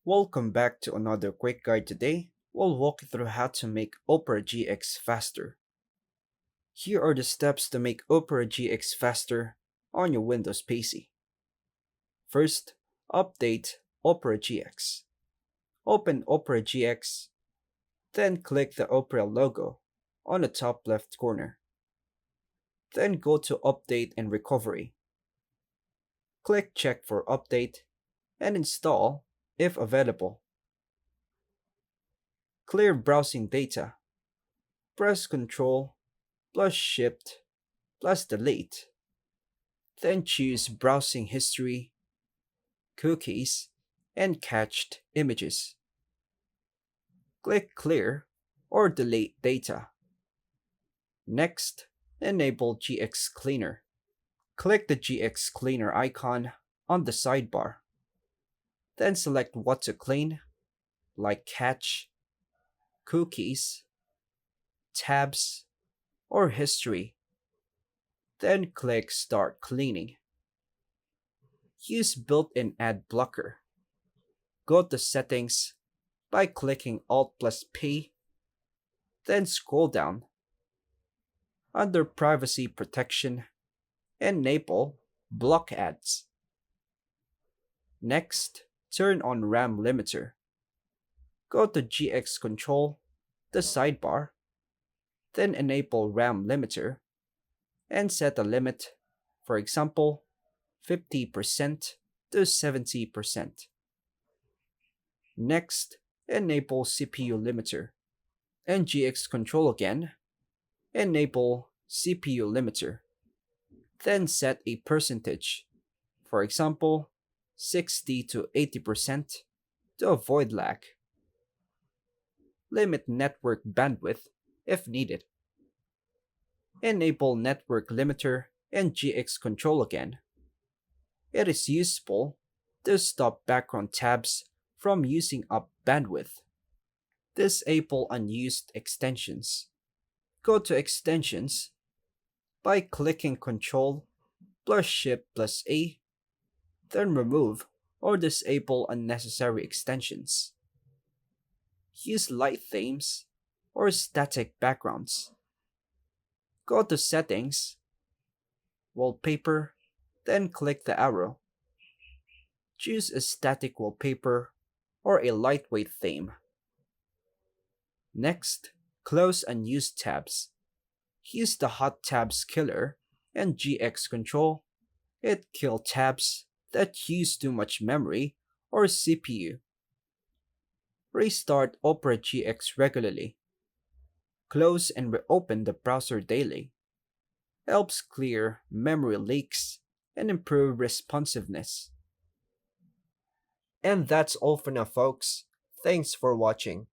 Welcome back to another quick guide today. We'll walk you through how to make Opera GX faster. Here are the steps to make Opera GX faster on your Windows PC. First, update Opera GX. Open Opera GX, then click the Opera logo on the top left corner. Then go to Update and Recovery. Click Check for Update and install if available. Clear browsing data. Press Ctrl plus Shift plus Delete. Then choose Browsing History, Cookies, and Cached Images. Click Clear or Delete Data. Next, enable GX Cleaner. Click the GX Cleaner icon on the sidebar. Then select what to clean, like Cache, Cookies, Tabs, or History. Then click Start Cleaning. Use built-in ad blocker. Go to Settings by clicking Alt plus P, then scroll down. Under Privacy Protection, enable Block Ads. Next, turn on RAM Limiter. Go to GX Control, the sidebar, then enable RAM Limiter, and set a limit, for example, 50% to 70%. Next, enable CPU limiter, and GX Control again, enable CPU limiter. Then set a percentage, for example, 60 to 80% to avoid lag. Limit network bandwidth if needed. Enable network limiter and GX Control again. It is useful to stop background tabs from using up bandwidth. Disable unused extensions. Go to Extensions by clicking Ctrl plus Shift plus A, then remove or disable unnecessary extensions. Use light themes or static backgrounds. Go to Settings, Wallpaper, then click the arrow. Choose a static wallpaper or a lightweight theme. Next, close unused tabs. Use the Hot Tabs Killer and GX Control. It kills tabs that use too much memory or CPU. Restart Opera GX regularly. Close and reopen the browser daily. Helps clear memory leaks and improve responsiveness. And that's all for now, folks. Thanks for watching.